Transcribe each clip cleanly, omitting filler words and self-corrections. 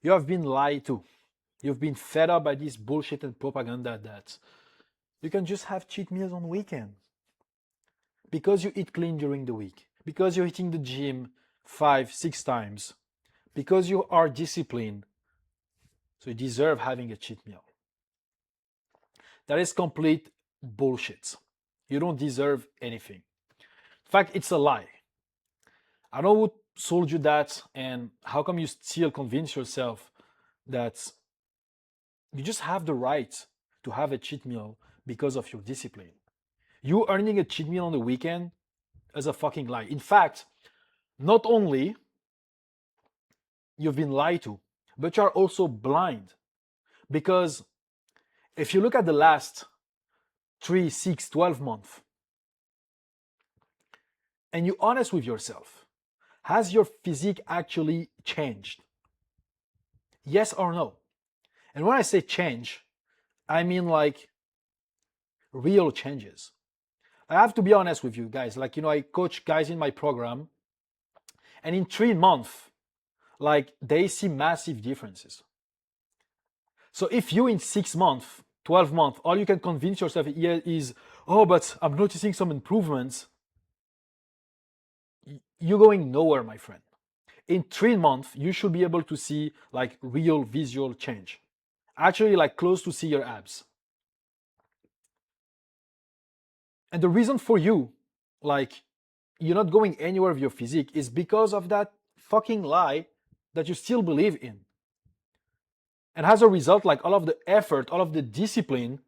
You have been lied to. You've been fed up by this bullshit and propaganda that you can just have cheat meals on weekend because you eat clean during the week, because you're hitting the gym 5, 6 times, because you are disciplined, so you deserve having a cheat meal. That is complete bullshit. You don't deserve anything. In fact, it's a lie. I don't know who sold you that, and how come you still convince yourself that you just have the right to have a cheat meal because of your discipline. You earning a cheat meal on the weekend is a fucking lie. In fact, not only you've been lied to, but you are also blind. Because if you look at the last 3, 6, 12 months, and you're honest with yourself, has your physique actually changed? Yes or no? And when I say change, I mean like real changes. I have to be honest with you guys. Like, I coach guys in my program, and in 3 months, like they see massive differences. So if you in 6 months, 12 months, all you can convince yourself is, oh, but I'm noticing some improvements, you're going nowhere, my friend. In 3 months, you should be able to see like real visual change. Actually, like close to see your abs. And the reason for you, like, you're not going anywhere with your physique is because of that fucking lie that you still believe in. And as a result, like all of the effort, all of the discipline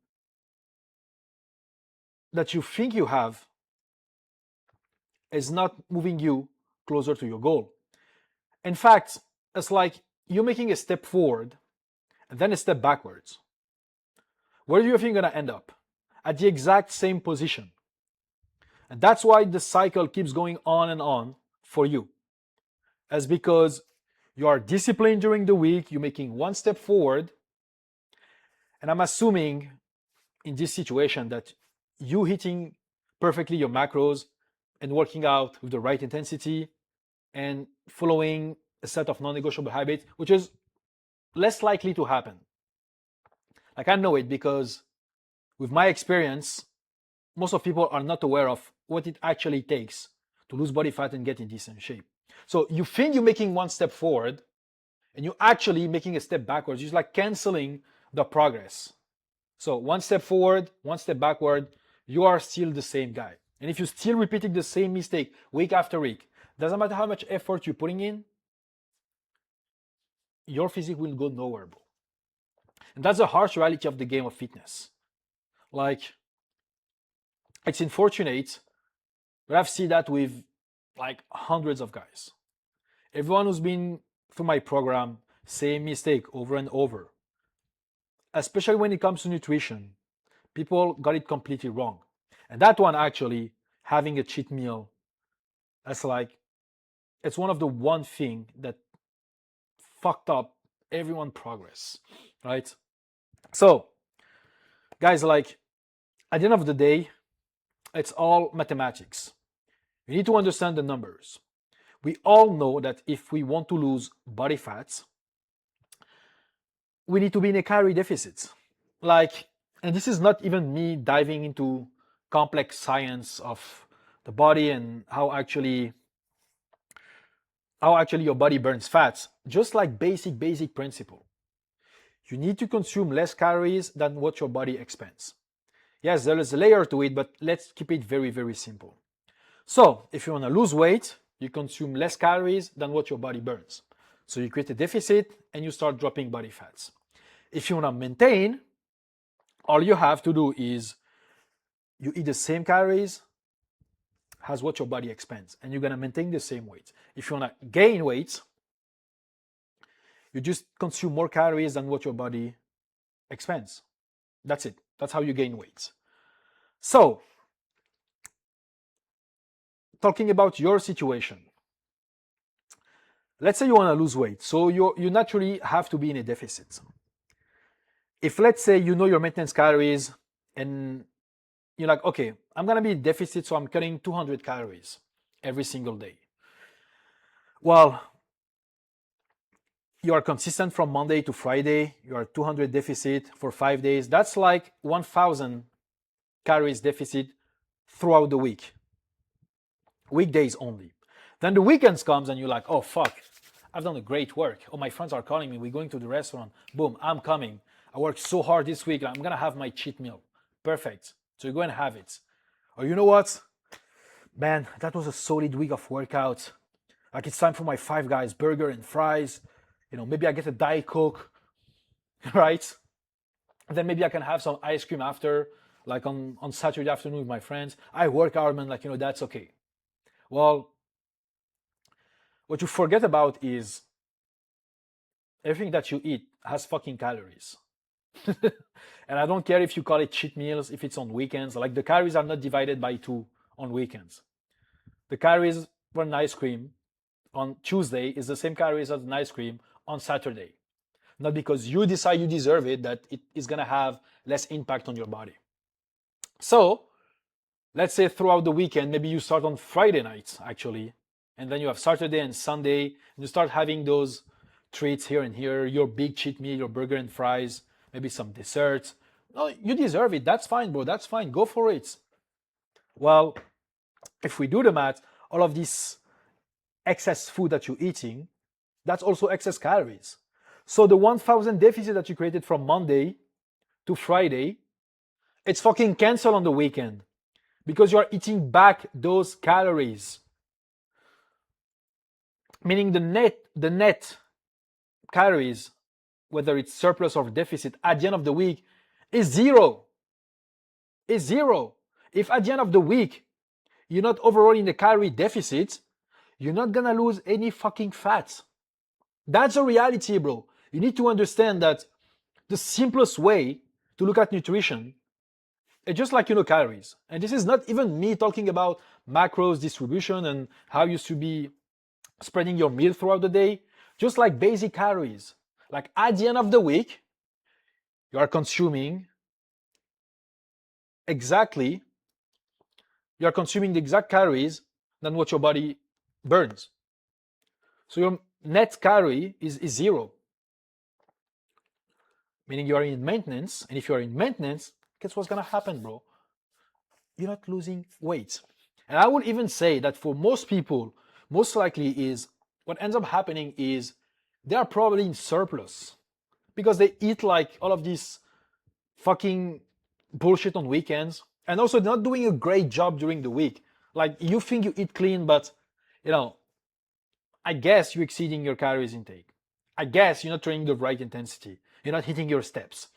that you think you have is not moving you closer to your goal. In fact, it's like you're making a step forward and then a step backwards. Where do you think you're gonna end up? At the exact same position. And that's why the cycle keeps going on and on for you. As because you are disciplined during the week, you're making one step forward. And I'm assuming in this situation that you hitting perfectly your macros and working out with the right intensity and following a set of non-negotiable habits, which is less likely to happen. Like I know it because with my experience, most of people are not aware of what it actually takes to lose body fat and get in decent shape. So you think you're making one step forward and you're actually making a step backwards. You're like canceling the progress. So one step forward, one step backward, you are still the same guy. And if you're still repeating the same mistake week after week, doesn't matter how much effort you're putting in, your physique will go nowhere, bro. And that's the harsh reality of the game of fitness. Like, it's unfortunate, but I've seen that with like hundreds of guys. Everyone who's been through my program, same mistake over and over. Especially when it comes to nutrition, people got it completely wrong. And that one actually, having a cheat meal, that's like, it's one of the one thing that fucked up everyone's progress, right? So, guys, like, at the end of the day, it's all mathematics. You need to understand the numbers. We all know that if we want to lose body fat, we need to be in a calorie deficit. Like, and this is not even me diving into complex science of the body and how actually your body burns fats. Just like basic principle. You need to consume less calories than what your body expends. Yes, there is a layer to it, but let's keep it very simple. So, if you want to lose weight, you consume less calories than what your body burns. So you create a deficit and you start dropping body fats. If you want to maintain, all you have to do is you eat the same calories as what your body expends, and you're going to maintain the same weight. If you want to gain weight, you just consume more calories than what your body expends. That's it. That's how you gain weight. So, talking about your situation, let's say you want to lose weight, so you naturally have to be in a deficit. If let's say you know your maintenance calories and you're like, okay, I'm going to be in deficit, so I'm cutting 200 calories every single day. Well, you are consistent from Monday to Friday, you are 200 deficit for 5 days. That's like 1,000 calories deficit throughout the week, weekdays only. Then the weekends comes and you're like, oh fuck, I've done a great work. Oh, my friends are calling me. We're going to the restaurant. Boom, I'm coming. I worked so hard this week. I'm gonna have my cheat meal. Perfect. So you go and have it. Or you know what? Man, that was a solid week of workout. Like it's time for my Five Guys burger and fries. Maybe I get a Diet Coke, right? And then maybe I can have some ice cream after, like on Saturday afternoon with my friends. I work hard, man. Like, that's okay. Well, what you forget about is everything that you eat has fucking calories. And I don't care if you call it cheat meals, if it's on weekends. Like the calories are not divided by 2 on weekends. The calories for an ice cream on Tuesday is the same calories as an ice cream on Saturday. Not because you decide you deserve it, that it is going to have less impact on your body. So let's say throughout the weekend, maybe you start on Friday nights actually, and then you have Saturday and Sunday, and you start having those treats here and here, your big cheat meal, your burger and fries, maybe some desserts. No, you deserve it. That's fine, bro. That's fine. Go for it. Well, if we do the math, all of this excess food that you're eating, that's also excess calories. So the 1,000 deficit that you created from Monday to Friday, it's fucking canceled on the weekend because you are eating back those calories. Meaning the net calories, whether it's surplus or deficit, at the end of the week is zero. Is zero. If at the end of the week you're not overall in the calorie deficit, you're not gonna lose any fucking fat. That's a reality, bro. You need to understand that the simplest way to look at nutrition is just like calories. And this is not even me talking about macros distribution and how you should be spreading your meal throughout the day. Just like basic calories. Like at the end of the week, you are consuming the exact calories than what your body burns. So your net calorie is zero. Meaning you are in maintenance, and if you are in maintenance, guess what's gonna happen, bro? You're not losing weight. And I would even say that for most people, most likely is what ends up happening is they are probably in surplus because they eat like all of this fucking bullshit on weekends, and also they're not doing a great job during the week. Like you think you eat clean, but I guess you're exceeding your calories intake. I guess you're not training the right intensity. You're not hitting your steps.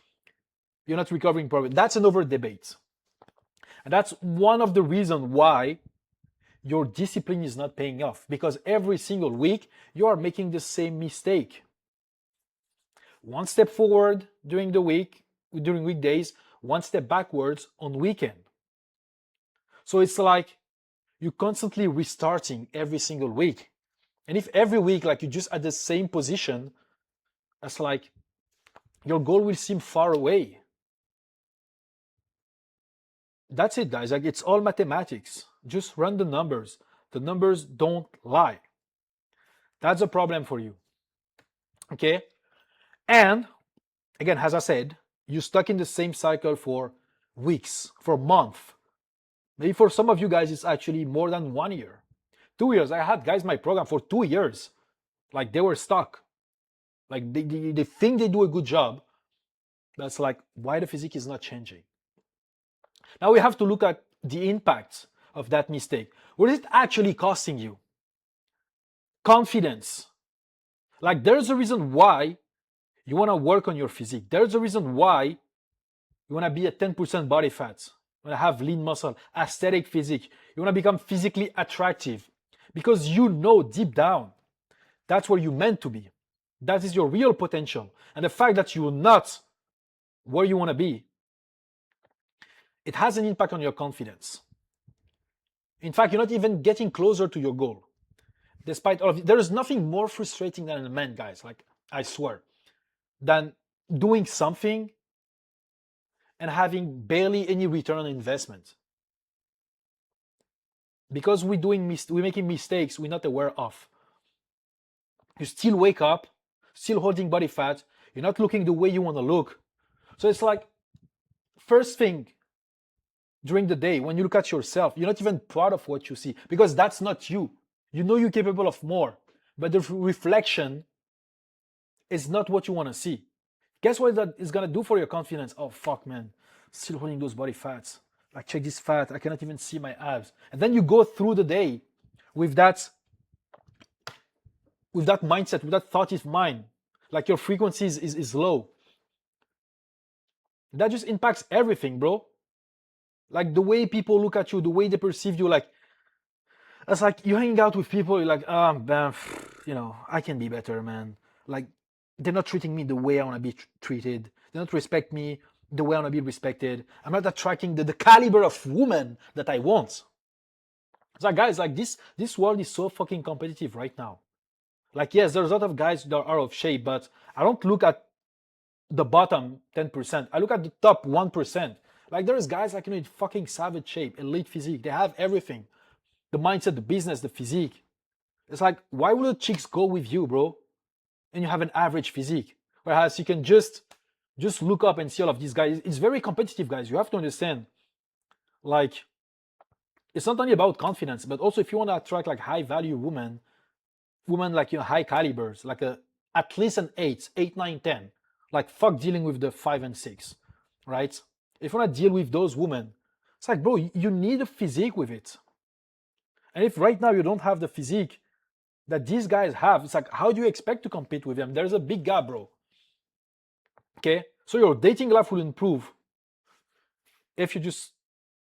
You're not recovering properly. That's another debate. And that's one of the reasons why your discipline is not paying off, because every single week you are making the same mistake. One step forward during the week, during weekdays, one step backwards on weekend. So it's like you're constantly restarting every single week. And if every week like you're just at the same position, that's like your goal will seem far away. That's it, guys. Like it's all mathematics. Just run the numbers. The numbers don't lie. That's a problem for you. Okay? And again, as I said, you're stuck in the same cycle for weeks, for months. Maybe for some of you guys, it's actually more than 1 year. 2 years. I had guys in my program for 2 years. Like they were stuck. Like they think they do a good job. That's like why the physique is not changing. Now we have to look at the impact of that mistake. What is it actually costing you? Confidence. Like there's a reason why you want to work on your physique. There's a reason why you want to be at 10% body fat. You want to have lean muscle, aesthetic physique. You want to become physically attractive because you know deep down that's where you're meant to be. That is your real potential. And the fact that you're not where you want to be, it has an impact on your confidence. In fact, you're not even getting closer to your goal. Despite all of it, there is nothing more frustrating than a man, guys, like I swear, than doing something and having barely any return on investment. Because we're making mistakes we're not aware of. You still wake up, still holding body fat, you're not looking the way you want to look. So it's like, first thing during the day, when you look at yourself, you're not even proud of what you see because that's not you. You know you're capable of more, but the reflection is not what you want to see. Guess what that is gonna do for your confidence? Oh fuck, man, still holding those body fats. Like, check this fat. I cannot even see my abs. And then you go through the day with that mindset, with that thought in mind. Like, your frequency is low. That just impacts everything, bro. Like, the way people look at you, the way they perceive you. Like, it's like you hang out with people, you're like, man, I can be better, man. Like, they're not treating me the way I want to be treated. They don't respect me the way I want to be respected. I'm not attracting the caliber of woman that I want. It's like, guys, like, this world is so fucking competitive right now. Like, yes, there's a lot of guys that are out of shape, but I don't look at the bottom 10%. I look at the top 1%. Like, there's guys like, in fucking savage shape, elite physique. They have everything. The mindset, the business, the physique. It's like, why would the chicks go with you, bro? And you have an average physique. Whereas you can just look up and see all of these guys. It's very competitive, guys. You have to understand. Like, it's not only about confidence, but also if you want to attract like high value women like, high calibers, like at least an 8, 9, 10. Like, fuck dealing with the 5 and 6, right? If you want to deal with those women, it's like, bro, you need a physique with it. And if right now you don't have the physique that these guys have, it's like, how do you expect to compete with them? There's a big gap, bro. Okay? So your dating life will improve if you just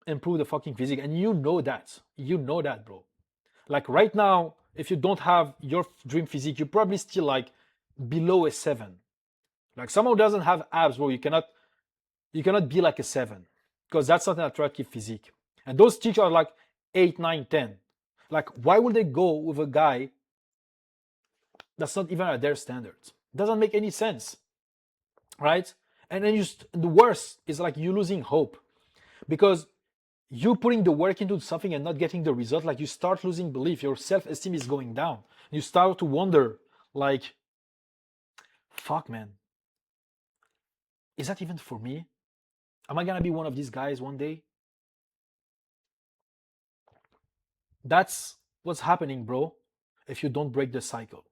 improve the fucking physique. And you know that. You know that, bro. Like, right now, if you don't have your dream physique, you're probably still like below a 7. Like, someone who doesn't have abs, bro, you cannot be like a 7 because that's not an attractive physique. And those chicks are like 8, 9, 10. Like, why would they go with a guy that's not even at their standards? It doesn't make any sense, right? And then the worst is like you losing hope because you putting the work into something and not getting the result. Like, you start losing belief. Your self-esteem is going down. You start to wonder, like, fuck, man, is that even for me? Am I gonna be one of these guys one day? That's what's happening, bro, if you don't break the cycle.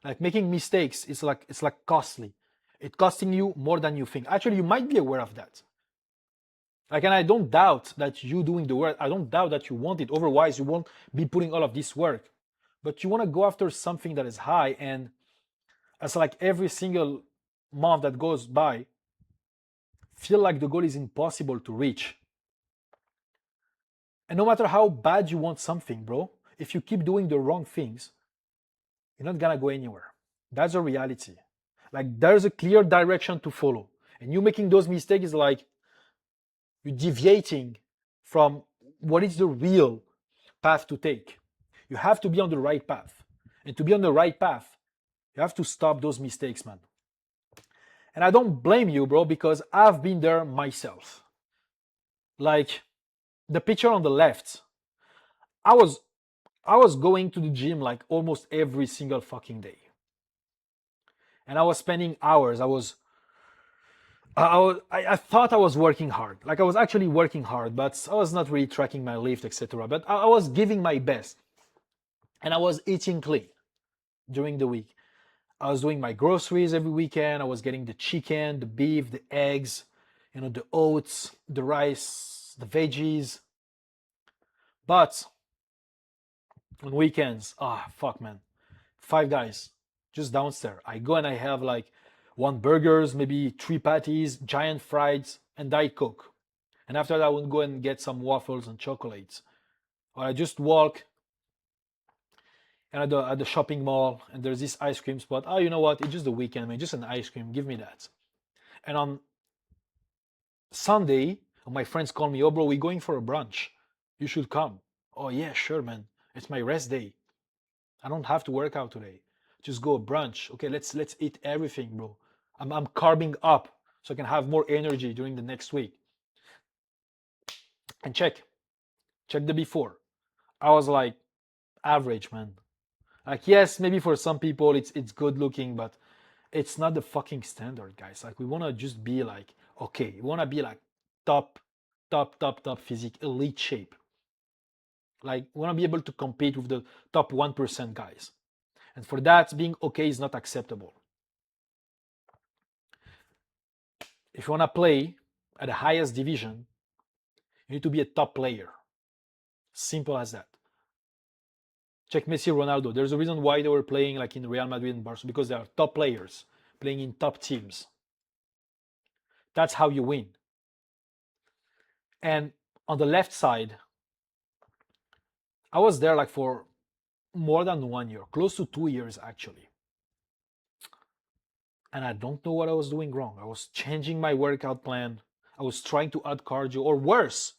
Like, making mistakes is like, it's like costly. It's costing you more than you think. Actually, you might be aware of that. Like, and I don't doubt that you doing the work. I don't doubt that you want it. Otherwise, you won't be putting all of this work. But you want to go after something that is high, and it's like every single month that goes by, feel like the goal is impossible to reach. And no matter how bad you want something, bro, if you keep doing the wrong things, you're not gonna go anywhere. That's a reality. Like, there's a clear direction to follow. And you making those mistakes is like you're deviating from what is the real path to take. You have to be on the right path. And to be on the right path, you have to stop those mistakes, man. And I don't blame you, bro, because I've been there myself. Like, the picture on the left, I was going to the gym like almost every single fucking day. And I was spending hours. I thought I was working hard. Like, I was actually working hard, but I was not really tracking my lift, etc. But I was giving my best. And I was eating clean during the week. I was doing my groceries every weekend. I was getting the chicken, the beef, the eggs, the oats, the rice, the veggies. But on weekends, fuck, man. Five Guys, just downstairs. I go and I have like one burgers, maybe 3 patties, giant fries, and Diet Coke. And after that, I would go and get some waffles and chocolates. Or I just walk and at the shopping mall, and there's this ice cream spot. Oh, you know what? It's just the weekend, man. Just an ice cream. Give me that. And on Sunday, my friends call me, oh, bro, we're going for a brunch. You should come. Oh, yeah, sure, man. It's my rest day. I don't have to work out today. Just go brunch. Okay, let's eat everything, bro. I'm carving up so I can have more energy during the next week. And check the before. I was like average, man. Like, yes, maybe for some people it's good looking, but it's not the fucking standard, guys. Like, we want to just be like, okay, we want to be like top, top physique, elite shape. Like, we want to be able to compete with the top 1% guys. And for that, being okay is not acceptable. If you want to play at the highest division, you need to be a top player. Simple as that. Check Messi, Ronaldo. There's a reason why they were playing like in Real Madrid and Barcelona, because they are top players playing in top teams. That's how you win. And on the left side, I was there like for more than 1 year, close to 2 years actually. And I don't know what I was doing wrong. I was changing my workout plan. I was trying to add cardio, or worse.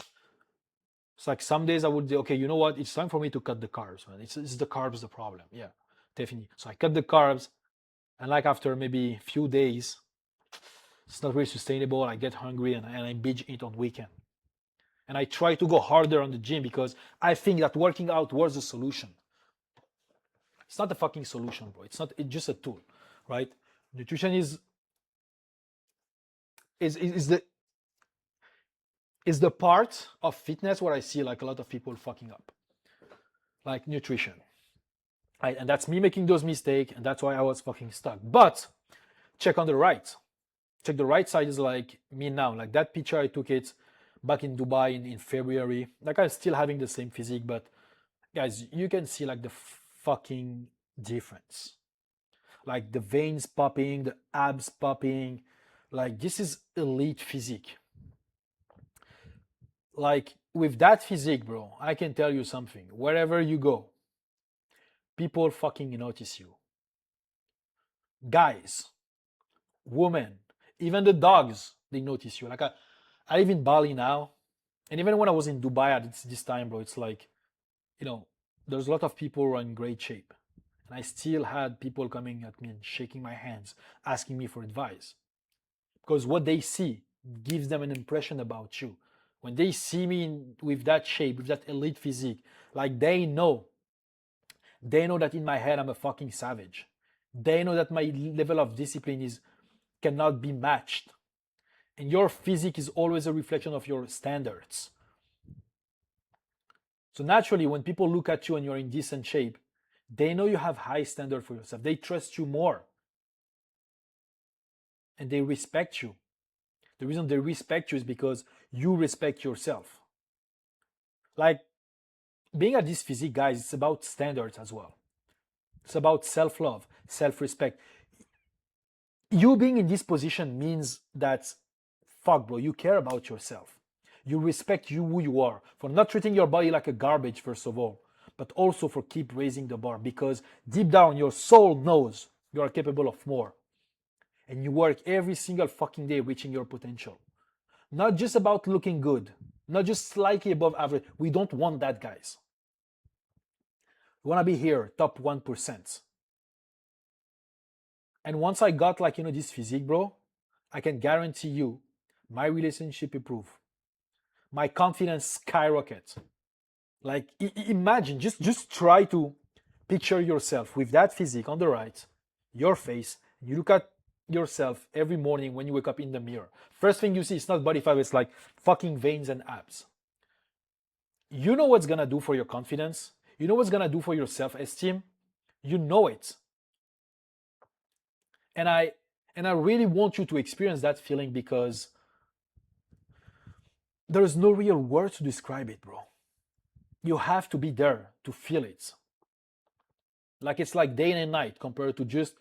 It's like some days I would say, okay, you know what? It's time for me to cut the carbs, man. It's the carbs the problem. Yeah, definitely. So I cut the carbs, and like after maybe a few days, it's not really sustainable. I get hungry and I binge eat on weekend. And I try to go harder on the gym because I think that working out was the solution. It's not the fucking solution, bro. It's not. It's just a tool, right? Nutrition is the is the part of fitness where I see like a lot of people fucking up, like nutrition. Right? And that's me making those mistakes, and that's why I was fucking stuck. But check on the right. Check the right side is like me now. Like that picture I took it back in Dubai in February. Like I'm still having the same physique, but guys, you can see like the fucking difference. Like the veins popping, the abs popping. Like this is elite physique. Like with that physique, bro, I can tell you something. Wherever you go, people fucking notice you. Guys, women, even the dogs, they notice you. Like I live in Bali now, and even when I was in Dubai at this time, bro, it's like, you know, there's a lot of people who are in great shape. And I still had people coming at me and shaking my hands, asking me for advice. Because what they see gives them an impression about you. When they see me with that shape, with that elite physique, like they know that in my head I'm a fucking savage. They know that my level of discipline cannot be matched. And your physique is always a reflection of your standards. So naturally, when people look at you and you're in decent shape, they know you have high standard for yourself. They trust you more. And they respect you. The reason they respect you is because you respect yourself. Like being at this physique, guys, it's about standards as well. It's about self-love, self-respect. You being in this position means that, fuck, bro, you care about yourself. You respect you who you are, for not treating your body like a garbage, first of all, but also for keep raising the bar, because deep down your soul knows you are capable of more. And you work every single fucking day reaching your potential. Not just about looking good, not just slightly above average. We don't want that, guys. We want to be here, top 1%. And once I got like, this physique, bro, I can guarantee you my relationship improve. My confidence skyrocket. Like imagine, just try to picture yourself with that physique on the right, your face, you look at yourself every morning when you wake up in the mirror. First thing you see, it's not body fat, it's like fucking veins and abs. You know what's gonna do for your confidence? You know what's gonna do for your self-esteem? You know it. And I really want you to experience that feeling, because there is no real word to describe it, bro. You have to be there to feel it. Like it's like day and night compared to just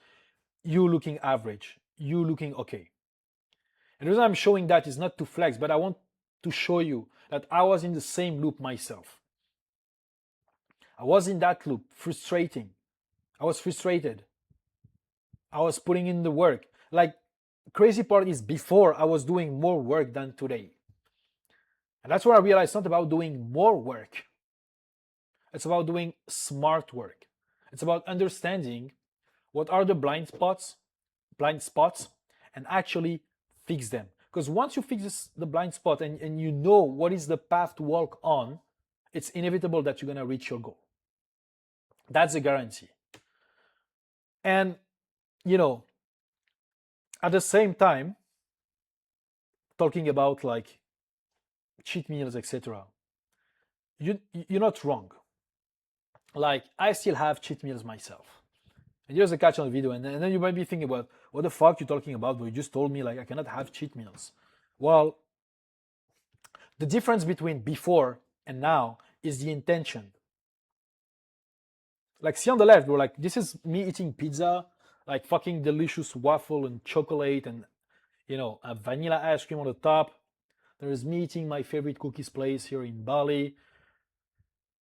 you looking average, you looking okay. And the reason I'm showing that is not to flex, but I want to show you that I was in the same loop myself. I was in that loop, frustrating. I was frustrated. I was putting in the work. Like, crazy part is before I was doing more work than today. And that's where I realized it's not about doing more work. It's about doing smart work. It's about understanding what are the blind spots, and actually fix them. Because once you fix the blind spot and you know what is the path to walk on, it's inevitable that you're going to reach your goal. That's a guarantee. And, you know, at the same time, talking about like cheat meals, etc., you're not wrong. Like, I still have cheat meals myself. And here's a catch on the video, and then you might be thinking about what the fuck you talking about, but you just told me like I cannot have cheat meals. Well, the difference between before and now is the intention. Like, see on the left, bro, like this is me eating pizza, like fucking delicious waffle and chocolate and, a vanilla ice cream on the top. There is me eating my favorite cookies place here in Bali.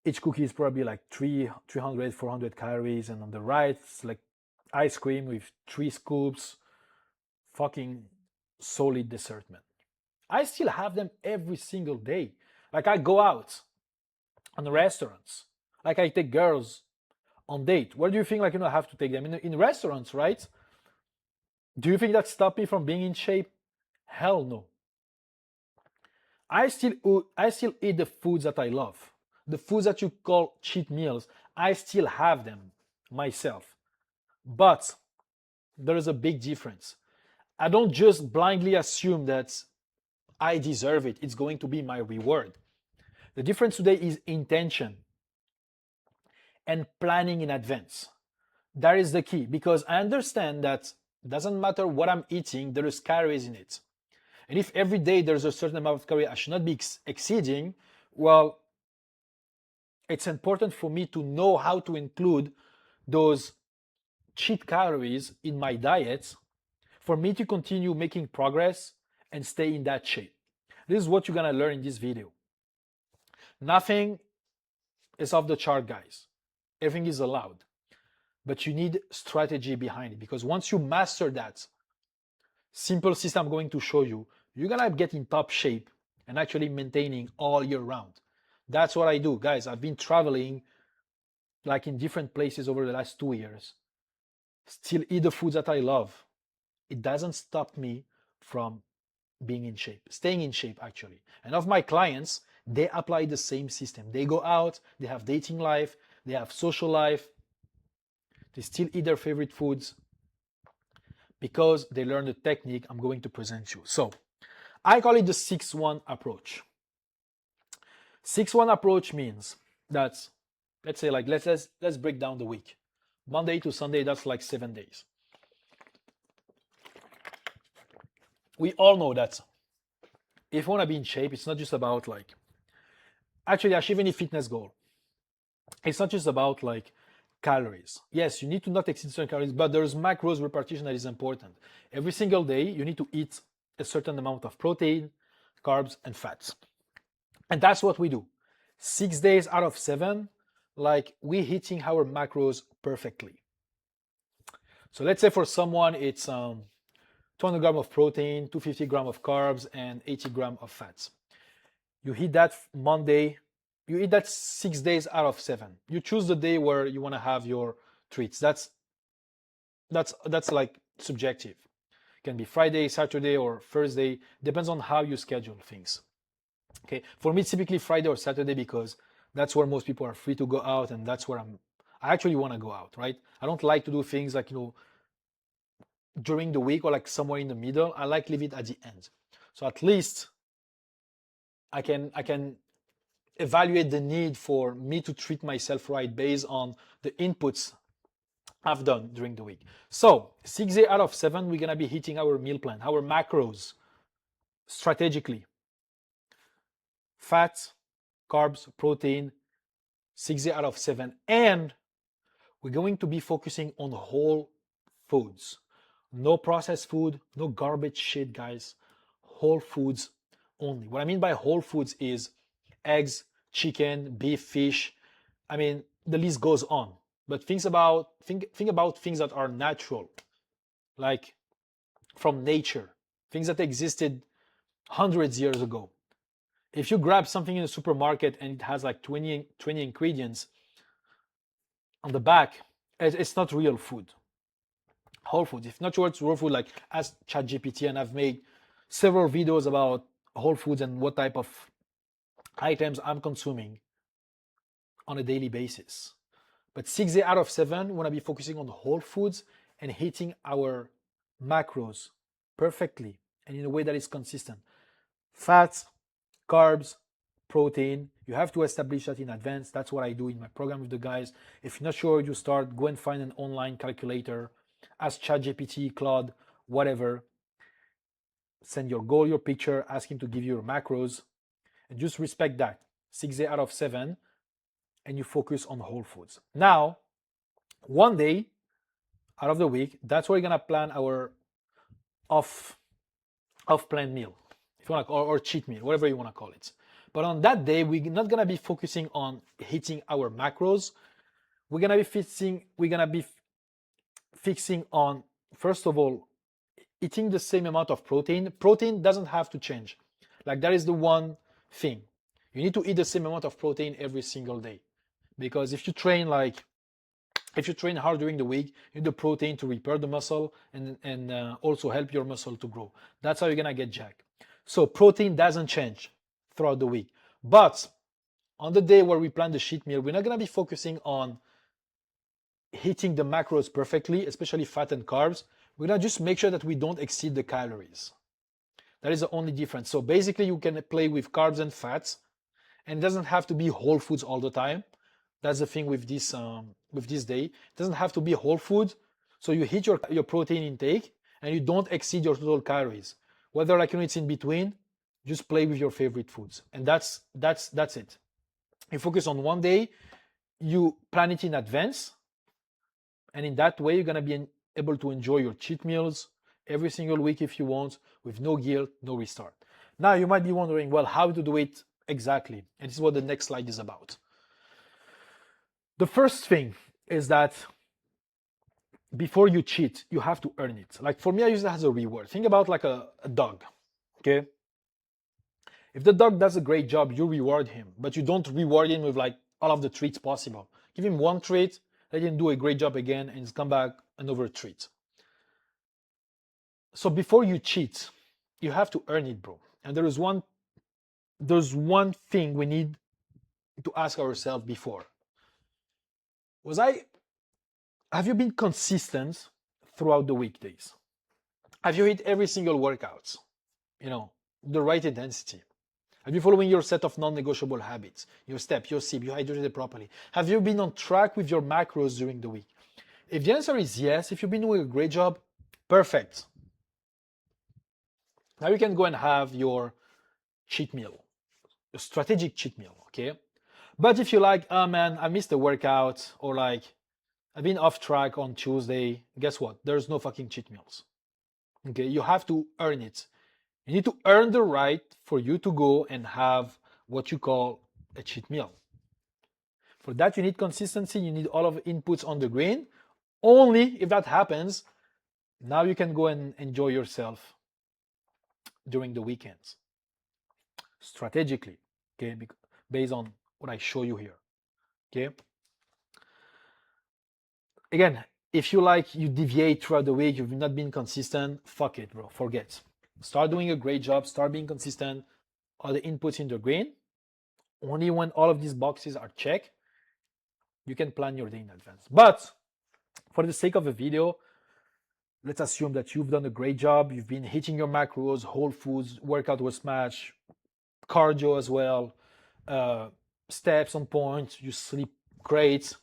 Each cookie is probably like 300, 400 calories. And on the right, it's like ice cream with 3 scoops. Fucking solid dessert, man. I still have them every single day. Like, I go out on the restaurants. Like, I take girls on date. Where do you think, like, I have to take them? In restaurants, right? Do you think that stopped me from being in shape? Hell no. I still eat the foods that I love. The foods that you call cheat meals, I still have them myself. But there is a big difference. I don't just blindly assume that I deserve it. It's going to be my reward. The difference today is intention and planning in advance. That is the key, because I understand that it doesn't matter what I'm eating, there is calories in it. And if every day there's a certain amount of calories I should not be exceeding, well, it's important for me to know how to include those cheat calories in my diet for me to continue making progress and stay in that shape. This is what you're gonna learn in this video. Nothing is off the chart, guys. Everything is allowed. But you need strategy behind it, because once you master that simple system I'm going to show you, you're gonna get in top shape and actually maintaining all year round. That's what I do, guys. I've been traveling like in different places over the last 2 years. Still eat the foods that I love. It doesn't stop me from being in shape, staying in shape actually. And of my clients, they apply the same system. They go out, they have dating life, they have social life, they still eat their favorite foods because they learn the technique I'm going to present you. So I call it the 6-1 approach. 6-1 approach means that, let's say, like, let's break down the week. Monday to Sunday, that's like 7 days. We all know that if you want to be in shape, it's not just about like actually achieving a fitness goal. It's not just about like calories. Yes, you need to not exceed certain calories, but there's macros repartition that is important. Every single day, you need to eat a certain amount of protein, carbs, and fats. And that's what we do. 6 days out of 7, like, we're hitting our macros perfectly. So let's say for someone, it's 200 grams of protein, 250 grams of carbs, and 80 grams of fats. You hit that Monday, you eat that 6 days out of 7. You choose the day where you want to have your treats. That's like subjective. It can be Friday, Saturday, or Thursday. Depends on how you schedule things. Okay, for me, it's typically Friday or Saturday because that's where most people are free to go out, and that's where I actually want to go out, right? I don't like to do things like, during the week or like somewhere in the middle. I like leave it at the end. So at least I can evaluate the need for me to treat myself right based on the inputs I've done during the week. So 6 days out of 7, we're gonna be hitting our meal plan, our macros strategically. Fats, carbs, protein, 6 days out of 7. And we're going to be focusing on whole foods. No processed food, no garbage shit, guys. Whole foods only. What I mean by whole foods is eggs, chicken, beef, fish. I mean, the list goes on. But think about things that are natural, like from nature, things that existed hundreds of years ago. If you grab something in the supermarket and it has like 20 ingredients on the back, it's not real food. Whole foods. If not sure it's raw food, like ask ChatGPT, and I've made several videos about whole foods and what type of items I'm consuming on a daily basis. But 6 days out of 7, we want to be focusing on whole foods and hitting our macros perfectly and in a way that is consistent. Fats, carbs, protein. You have to establish that in advance. That's what I do in my program with the guys. If you're not sure where you start, go and find an online calculator. Ask ChatGPT, Claude, whatever. Send your goal, your picture, ask him to give you your macros, and just respect that. 6 days out of 7, and you focus on whole foods. Now, one day out of the week, that's where we're gonna plan our off planned meal, if you want to, or cheat meal, whatever you want to call it. But on that day, we're not gonna be focusing on hitting our macros. We're gonna be fixing on, first of all, eating the same amount of protein. Protein doesn't have to change. Like, that is the one thing. You need to eat the same amount of protein every single day. Because if you train hard during the week, you need the protein to repair the muscle and also help your muscle to grow. That's how you're gonna get jacked. So protein doesn't change throughout the week. But on the day where we plan the cheat meal, we're not gonna be focusing on hitting the macros perfectly, especially fat and carbs. We're gonna just make sure that we don't exceed the calories. That is the only difference. So basically, you can play with carbs and fats, and it doesn't have to be whole foods all the time. That's the thing with this day. It doesn't have to be whole food. So you hit your protein intake and you don't exceed your total calories. Whether it's in between, just play with your favorite foods. And that's it. You focus on one day, you plan it in advance, and in that way, you're gonna be able to enjoy your cheat meals every single week if you want, with no guilt, no restart. Now you might be wondering, well, how to do it exactly? And this is what the next slide is about. The first thing is that before you cheat, you have to earn it. Like, for me, I use it as a reward. Think about like a dog, okay? If the dog does a great job, you reward him, but you don't reward him with like all of the treats possible. Give him one treat, let him do a great job again, and he's come back another treat. So before you cheat, you have to earn it, bro. And there's one thing we need to ask ourselves before. Have you been consistent throughout the weekdays? Have you hit every single workout? The right intensity? Have you following your set of non-negotiable habits? Your step, your sip, you hydrated properly? Have you been on track with your macros during the week? If the answer is yes, if you've been doing a great job, perfect. Now you can go and have your cheat meal, a strategic cheat meal, okay? But if you're like, oh man, I missed the workout, or like, I've been off track on Tuesday, guess what? There's no fucking cheat meals. Okay, you have to earn it. You need to earn the right for you to go and have what you call a cheat meal. For that, you need consistency. You need all of the inputs on the green. Only if that happens, now you can go and enjoy yourself during the weekends. Strategically, okay, based on what I show you here, okay? Again, if you deviate throughout the week, you've not been consistent, fuck it, bro, forget. Start doing a great job, start being consistent, all the inputs in the green. Only when all of these boxes are checked, you can plan your day in advance. But for the sake of the video, let's assume that you've done a great job, you've been hitting your macros, whole foods, workout was smash, cardio as well, steps on point, you sleep great.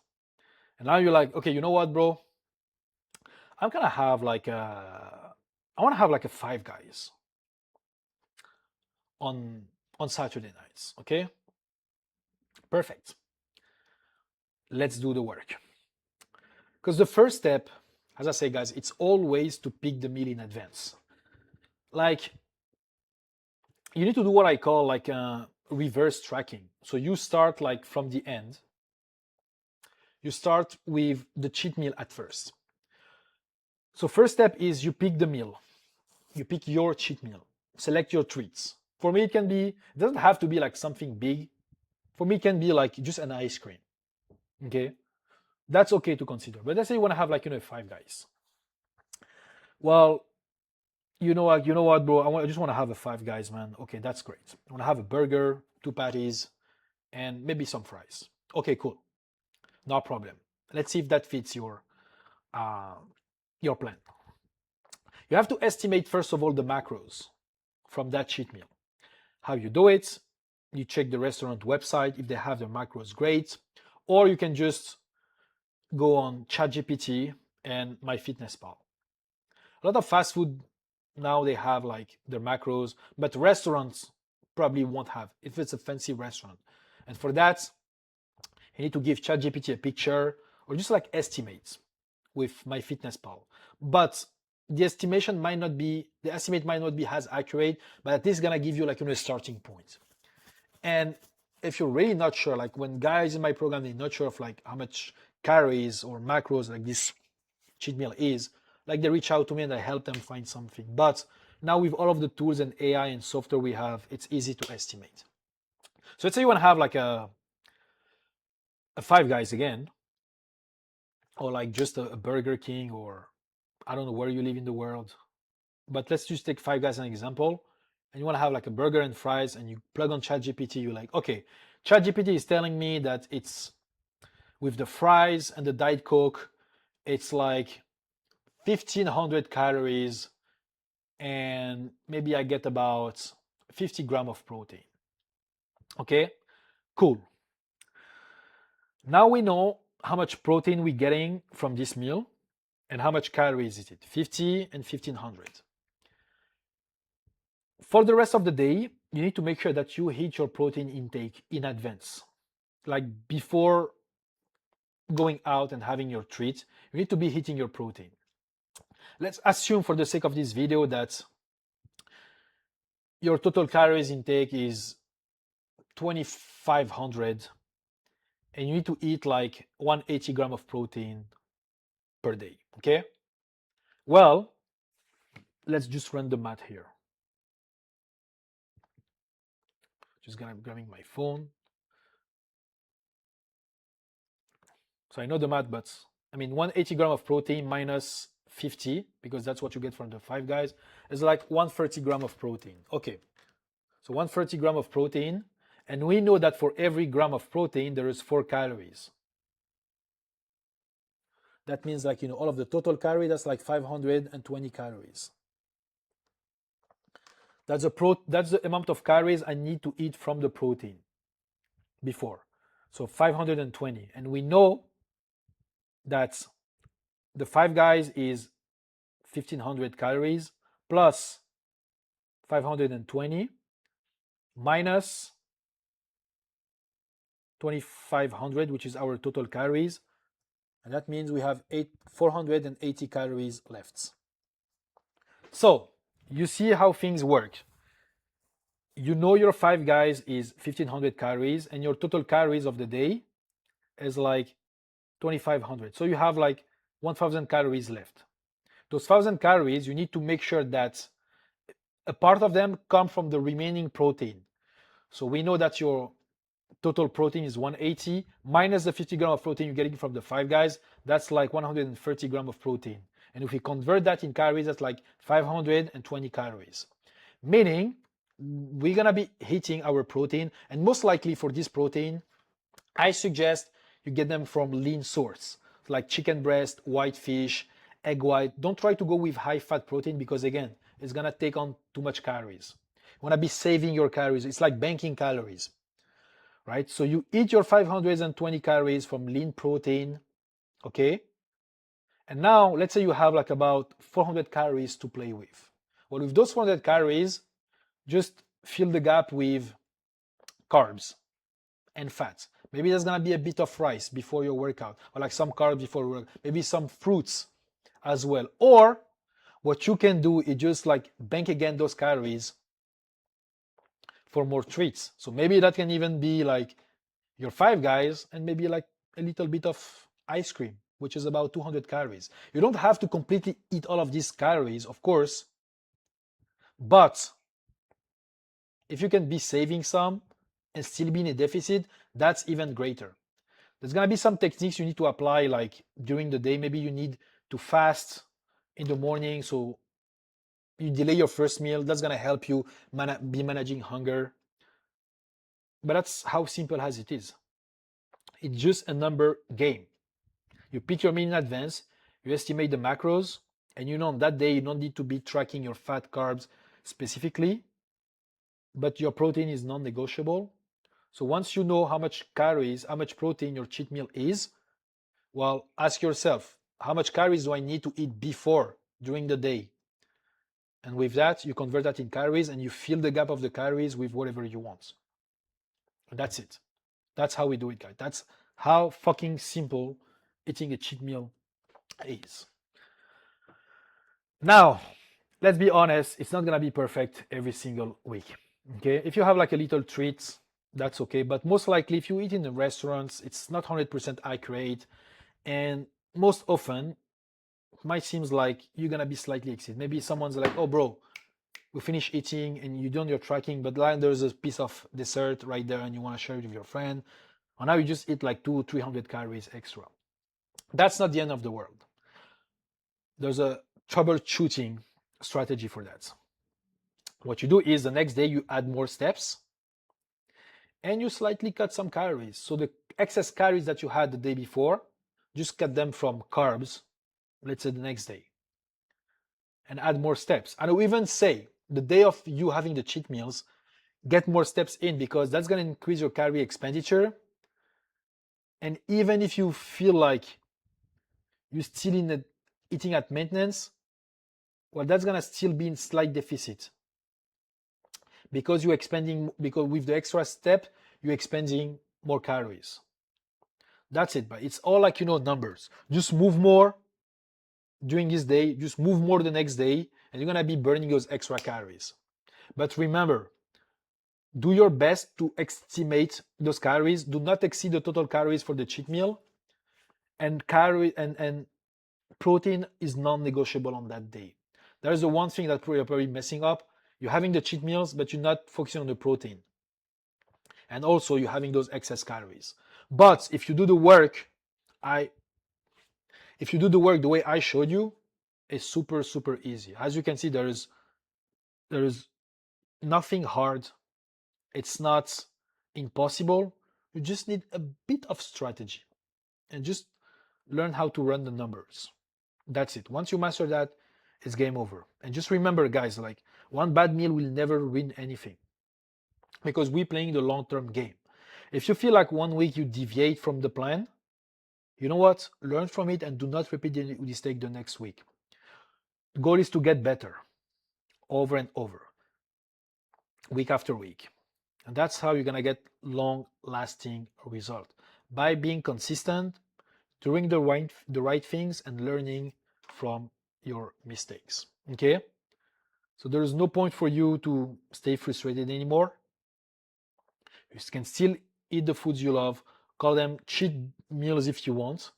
And now you're like, okay, you know what, bro? I want to have like a Five Guys on Saturday nights, okay? Perfect. Let's do the work. Because the first step, as I say, guys, it's always to pick the meal in advance. Like, you need to do what I call like reverse tracking. So you start like from the end. You start with the cheat meal at first. So first step is you pick the meal. You pick your cheat meal. Select your treats. For me, it doesn't have to be like something big. For me, it can be like just an ice cream. Okay? That's okay to consider. But let's say you want to have like, Five Guys. Well, you know what, bro? I just want to have a Five Guys, man. Okay, that's great. I want to have a burger, 2 patties, and maybe some fries. Okay, cool. No problem. Let's see if that fits your plan. You have to estimate, first of all, the macros from that cheat meal. How you do it, you check the restaurant website. If they have their macros, great. Or you can just go on ChatGPT and MyFitnessPal. A lot of fast food now, they have like their macros, but restaurants probably won't have if it's a fancy restaurant. And for that, you need to give ChatGPT a picture or just like estimates with MyFitnessPal. But the estimate might not be as accurate, but at least gonna give you like a starting point. And if you're really not sure, like when guys in my program they're not sure of like how much calories or macros like this cheat meal is, like they reach out to me and I help them find something. But now with all of the tools and AI and software we have, it's easy to estimate. So let's say you want to have like a Five Guys again, or like just a Burger King, or I don't know where you live in the world, but let's just take Five Guys as an example. And you want to have like a burger and fries, and you plug on ChatGPT. You're like, okay, ChatGPT is telling me that it's with the fries and the Diet Coke, it's like 1,500 calories, and maybe I get about 50 grams of protein. Okay, cool. Now we know how much protein we're getting from this meal and how much calories is it, 50 and 1,500. For the rest of the day, you need to make sure that you hit your protein intake in advance. Like before going out and having your treat, you need to be hitting your protein. Let's assume for the sake of this video that your total calories intake is 2,500 and you need to eat like 180 grams of protein per day, okay? Well, let's just run the math here. Just grabbing my phone. So I know the math, but I mean 180 grams of protein minus 50, because that's what you get from the Five Guys, is like 130 grams of protein. Okay, so 130 grams of protein, and we know that for every gram of protein, there is 4 calories. That means like, all of the total calorie, that's like 520 calories. That's the amount of calories I need to eat from the protein before. So 520. And we know that the Five Guys is 1,500 calories plus 520 minus 2,500, which is our total calories. And that means we have 480 calories left. So you see how things work. You know your Five Guys is 1,500 calories and your total calories of the day is like 2,500. So you have like 1,000 calories left. Those 1,000 calories, you need to make sure that a part of them come from the remaining protein. So we know that your total protein is 180 minus the 50 grams of protein you're getting from the Five Guys. That's like 130 grams of protein. And if we convert that in calories, that's like 520 calories. Meaning we're gonna be hitting our protein, and most likely for this protein, I suggest you get them from lean source, like chicken breast, white fish, egg white. Don't try to go with high fat protein because again, it's gonna take on too much calories. You wanna be saving your calories. It's like banking calories, right? So you eat your 520 calories from lean protein, okay? And now let's say you have like about 400 calories to play with. Well, with those 400 calories, just fill the gap with carbs and fats. Maybe there's gonna be a bit of rice before your workout, or like some carbs before work. Maybe some fruits as well. Or what you can do is just like bank again those calories for more treats. So maybe that can even be like your Five Guys and maybe like a little bit of ice cream, which is about 200 calories. You don't have to completely eat all of these calories, of course, but if you can be saving some and still be in a deficit, that's even greater. There's gonna be some techniques you need to apply like during the day. Maybe you need to fast in the morning, so you delay your first meal. That's gonna help you be managing hunger. But that's how simple as it is. It's just a number game. You pick your meal in advance, you estimate the macros, and you know on that day you don't need to be tracking your fat, carbs specifically, but your protein is non-negotiable. So once you know how much calories, how much protein your cheat meal is, well, ask yourself, how much calories do I need to eat before, during the day? And with that, you convert that in calories and you fill the gap of the calories with whatever you want. And that's it. That's how we do it, guys. That's how fucking simple eating a cheat meal is. Now, let's be honest, it's not gonna be perfect every single week. Okay, if you have like a little treat, that's okay. But most likely, if you eat in the restaurants, it's not 100% accurate, and most often, it might seems like you're gonna be slightly exceed. Maybe someone's like, "Oh, bro, we finish eating and you done your tracking, but like there's a piece of dessert right there, and you want to share it with your friend, and now you just eat like 200-300 calories extra." That's not the end of the world. There's a troubleshooting strategy for that. What you do is the next day you add more steps and you slightly cut some calories. So the excess calories that you had the day before, just cut them from carbs, let's say the next day, and add more steps. And I will even say the day of you having the cheat meals, get more steps in, because that's going to increase your calorie expenditure. And even if you feel like you're still in the eating at maintenance, well, that's going to still be in slight deficit, because you're expending, because with the extra step, you're expending more calories. That's it, but it's all like, numbers. Just move more during this day, just move more the next day, and you're gonna be burning those extra calories. But remember, do your best to estimate those calories. Do not exceed the total calories for the cheat meal, and protein is non-negotiable on that day. That is the one thing that you're probably messing up. You're having the cheat meals, but you're not focusing on the protein. And also you're having those excess calories. But if you do the work, the way I showed you, it's super, super easy. As you can see, there is nothing hard. It's not impossible. You just need a bit of strategy and just learn how to run the numbers. That's it. Once you master that, it's game over. And just remember, guys, like one bad meal will never win anything, because we're playing the long-term game. If you feel like one week you deviate from the plan, you know what? Learn from it and do not repeat the mistake the next week. The goal is to get better over and over, week after week. And that's how you're going to get long-lasting result, by being consistent, doing the right things, and learning from your mistakes. Okay? So there is no point for you to stay frustrated anymore. You can still eat the foods you love, call them cheat meals if you want,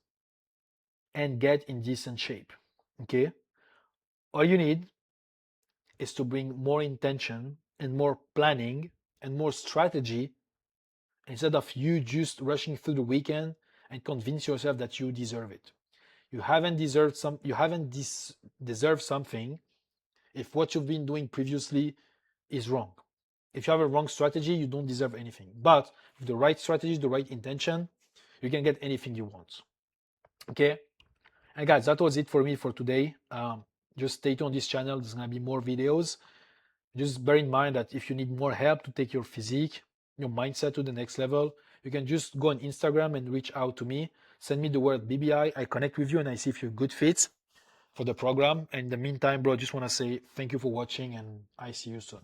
and get in decent shape. Okay? All you need is to bring more intention and more planning and more strategy, instead of you just rushing through the weekend and convince yourself that you deserve it. You haven't deserved something if what you've been doing previously is wrong. If you have a wrong strategy, you don't deserve anything. But with the right strategy, the right intention, you can get anything you want. Okay? And guys, that was it for me for today. Just stay tuned on this channel. There's going to be more videos. Just bear in mind that if you need more help to take your physique, your mindset to the next level, you can just go on Instagram and reach out to me. Send me the word BBI. I connect with you and I see if you're a good fit for the program. And in the meantime, bro, I just want to say thank you for watching, and I see you soon.